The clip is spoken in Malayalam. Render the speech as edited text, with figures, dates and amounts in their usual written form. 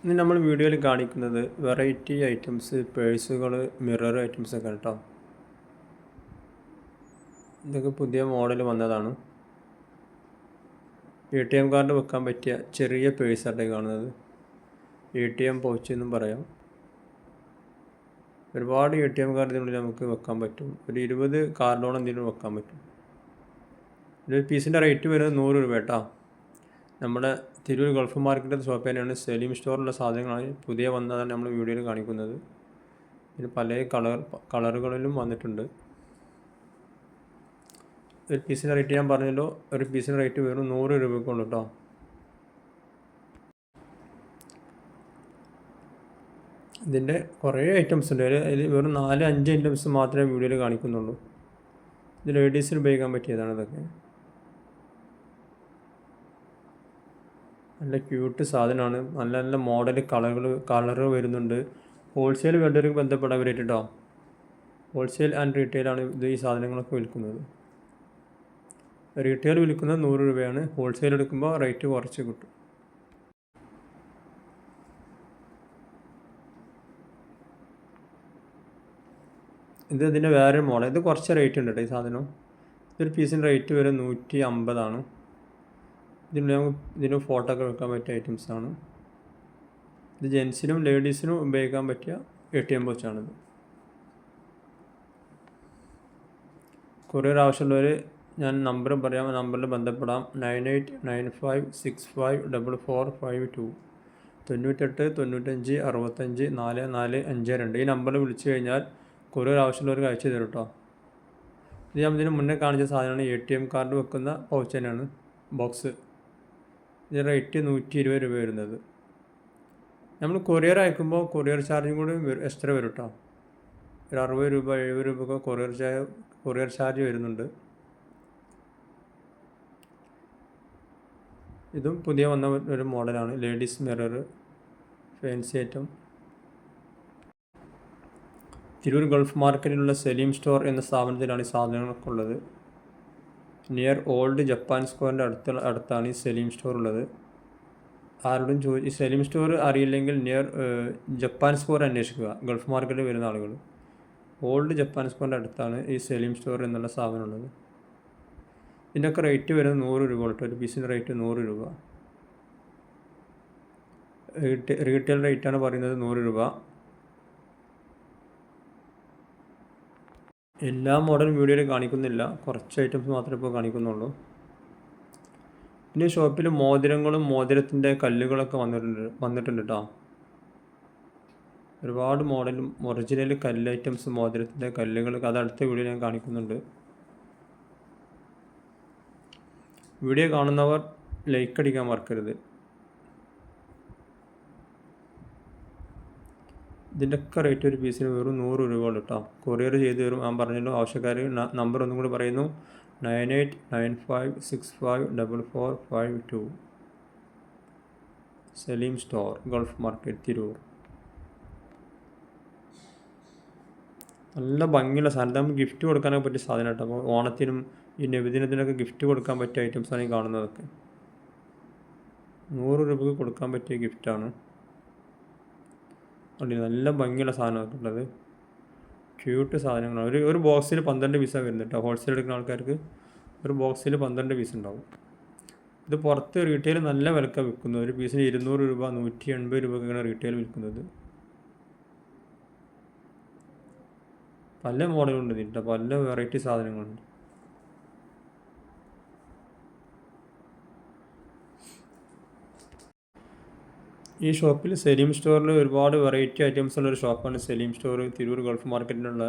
ഇന്ന് നമ്മൾ വീഡിയോയിൽ കാണിക്കുന്നത് വെറൈറ്റി ഐറ്റംസ് പേഴ്സുകൾ മിറർ ഐറ്റംസ് ഒക്കെ കേട്ടോ. ഇതൊക്കെ പുതിയ മോഡൽ വന്നതാണ്. ATM കാർഡ് വെക്കാൻ പറ്റിയ ചെറിയ പേഴ്സാണ് കാണുന്നത്. ATM പൗച്ച് എന്നും പറയാം. ഒരുപാട് ATM കാർഡ് ഇതിനുള്ളിൽ നമുക്ക് വെക്കാൻ പറ്റും. ഒരു 20 കാർഡോളം ഇതിന് വെക്കാൻ പറ്റും. ഒരു പീസിൻ്റെ റേറ്റ് വരുന്നത് 100 രൂപ കേട്ടോ. നമ്മുടെ തിരൂർ ഗൾഫ് മാർക്കറ്റ് ഷോപ്പ് തന്നെയാണ്. സലീം സ്റ്റോറിലുള്ള സാധനങ്ങളാണ് പുതിയ വന്നതാണ് നമ്മൾ വീഡിയോയിൽ കാണിക്കുന്നത്. ഇത് പല കളറുകളിലും വന്നിട്ടുണ്ട്. ഒരു പീസിൻ്റെ റേറ്റ് ഞാൻ പറഞ്ഞല്ലോ, ഒരു പീസിൻ്റെ റേറ്റ് വെറും 100 രൂപയ്ക്കുള്ളൂ കേട്ടോ. ഇതിൻ്റെ കുറേ ഐറ്റംസ് ഉണ്ട്. അതിൽ വെറും 4-5 ഐറ്റംസ് മാത്രമേ വീഡിയോയിൽ കാണിക്കുന്നുള്ളൂ. ഇത് ലേഡീസിന് ഉപയോഗിക്കാൻ പറ്റിയതാണ്. ഇതൊക്കെ നല്ല ക്യൂട്ട് സാധനമാണ്. നല്ല നല്ല മോഡൽ കളറ് വരുന്നുണ്ട്. ഹോൾസെയിൽ വേണ്ടവർക്ക് ബന്ധപ്പെടാൻ വേണ്ടിയിട്ടോ. ഹോൾസെയിൽ ആൻഡ് റീറ്റെയിലാണ് ഈ സാധനങ്ങളൊക്കെ വിൽക്കുന്നത്. റീറ്റെയിൽ വിൽക്കുന്നത് 100 രൂപയാണ്. ഹോൾസെയിൽ എടുക്കുമ്പോൾ റേറ്റ് കുറച്ച് കിട്ടും. ഇതിൻ്റെ വേറെ മോഡൽ. ഇത് കുറച്ച് റേറ്റ് ഉണ്ട് കേട്ടോ ഈ സാധനം. ഇതൊരു പീസിൻ്റെ റേറ്റ് വരെ 150 ഇതിന് ഫോട്ടോ ഒക്കെ വെക്കാൻ പറ്റിയ ഐറ്റംസാണ്. ഇത് ജെൻസിനും ലേഡീസിനും ഉപയോഗിക്കാൻ പറ്റിയ ATM പൗച്ചാണിത്. കൊറിയർ ആവശ്യമുള്ളവർ ഞാൻ നമ്പർ പറയാം, നമ്പറിൽ ബന്ധപ്പെടാം. 9895654452 98 95 65 4452. ഈ നമ്പറിൽ വിളിച്ചു കഴിഞ്ഞാൽ കൊറിയർ ആവശ്യമുള്ളവർക്ക് അയച്ചു തരും കേട്ടോ. ഇത് ഞാൻ ഇതിന് മുന്നേ കാണിച്ച സാധനമാണ്. ATM കാർഡ് വെക്കുന്ന പൗച്ച് തന്നെയാണ്, ബോക്സ്. ഇതിന് റേറ്റ് 120 രൂപ വരുന്നത്. നമ്മൾ കൊറിയർ അയക്കുമ്പോൾ കൊറിയർ ചാർജും കൂടി എക്സ്ട്രാ വരും കേട്ടോ. ഒരു 60 രൂപ 70 രൂപ കൊറിയർ ചാർജ് വരുന്നുണ്ട്. ഇതും പുതിയ വന്ന ഒരു മോഡലാണ്. Ladies mirror fancy item. Tirur gulf മാർക്കറ്റിലുള്ള സലീം സ്റ്റോർ എന്ന സ്ഥാപനത്തിലാണ് ഈ സാധനങ്ങളൊക്കെ ഉള്ളത്. നിയർ ഓൾഡ് ജപ്പാൻ സ്ക്വയറിൻ്റെ അടുത്താണ് ഈ സലീം സ്റ്റോർ ഉള്ളത്. ആരോടും ഈ സലീം സ്റ്റോർ അറിയില്ലെങ്കിൽ നിയർ ജപ്പാൻ സ്ക്വയർ അന്വേഷിക്കുക, ഗൾഫ് മാർക്കറ്റിൽ വരുന്ന ആളുകൾ. ഓൾഡ് ജപ്പാൻ സ്ക്വയറിൻ്റെ അടുത്താണ് ഈ സലീം സ്റ്റോർ എന്നുള്ള സ്ഥാപനം ഉള്ളത്. ഇതിൻ്റെയൊക്കെ റേറ്റ് വരുന്നത് 100 രൂപ കേട്ടോ. ഒരു പീസിൻ്റെ റേറ്റ് 100 രൂപ. റീറ്റെയിൽ റേറ്റാണ് പറയുന്നത് 100 രൂപ. എല്ലാ മോഡലും വീഡിയോയിൽ കാണിക്കുന്നില്ല, കുറച്ച് ഐറ്റംസ് മാത്രമേ ഇപ്പോൾ കാണിക്കുന്നുള്ളൂ. പിന്നെ ഷോപ്പിൽ മോതിരങ്ങളും മോതിരത്തിൻ്റെ കല്ലുകളൊക്കെ വന്നിട്ടുണ്ട് കേട്ടോ. ഒരുപാട് മോഡലും ഒറിജിനൽ കല്ല് ഐറ്റംസ്, മോതിരത്തിൻ്റെ കല്ലുകളൊക്കെ അത് അടുത്ത വീഡിയോ ഞാൻ കാണിക്കുന്നുണ്ട്. വീഡിയോ കാണുന്നവർ ലൈക്ക് അടിക്കാൻ മറക്കരുത്. ഇതിൻ്റെയൊക്കെ റേറ്റ് ഒരു പീസിന് വെറും 100 രൂപ കേട്ടോ. കൊറിയർ ചെയ്ത് തരും. ഞാൻ പറഞ്ഞല്ലോ, ആവശ്യക്കാർ നമ്പർ ഒന്നും കൂടി പറയുന്നു. 9895654452 Saleem store, Gulf market, Tirur. നല്ല ഭംഗിയുള്ള സാധനം. നമുക്ക് ഗിഫ്റ്റ് കൊടുക്കാനൊക്കെ പറ്റിയ സാധനം കേട്ടോ. അപ്പോൾ ഓണത്തിനും ഈ നബിദിനത്തിനൊക്കെ ഗിഫ്റ്റ് കൊടുക്കാൻ പറ്റിയ ഐറ്റംസാണ് ഈ കാണുന്നതൊക്കെ. 100 രൂപയ്ക്ക് കൊടുക്കാൻ പറ്റിയ ഗിഫ്റ്റാണ്. നല്ല ഭംഗിയുള്ള സാധനമൊക്കെ ഉള്ളത്. ക്യൂട്ട് സാധനങ്ങളാണ്. ഒരു ബോക്സിൽ 12 പീസാണ് വരുന്നത് കേട്ടോ. ഹോൾസെയിൽ എടുക്കുന്ന ആൾക്കാർക്ക് ഒരു ബോക്സിൽ 12 പീസ് ഉണ്ടാവും. ഇത് പുറത്ത് റീറ്റെയിൽ നല്ല വിലക്കാണ് വിൽക്കുന്നത്. ഒരു പീസിന് 200 രൂപ 180 രൂപയ്ക്കാണ് റീറ്റെയിൽ വിൽക്കുന്നത്. പല മോഡലുണ്ട് ഇതിൻ്റെ, പല വെറൈറ്റി സാധനങ്ങളുണ്ട്. ഈ ഷോപ്പിൽ സലീം സ്റ്റോറിൽ ഒരുപാട് വെറൈറ്റി ഐറ്റംസ് ഉള്ളൊരു ഷോപ്പാണ് സലീം സ്റ്റോർ, തിരൂർ ഗൾഫ് മാർക്കറ്റിലുള്ള.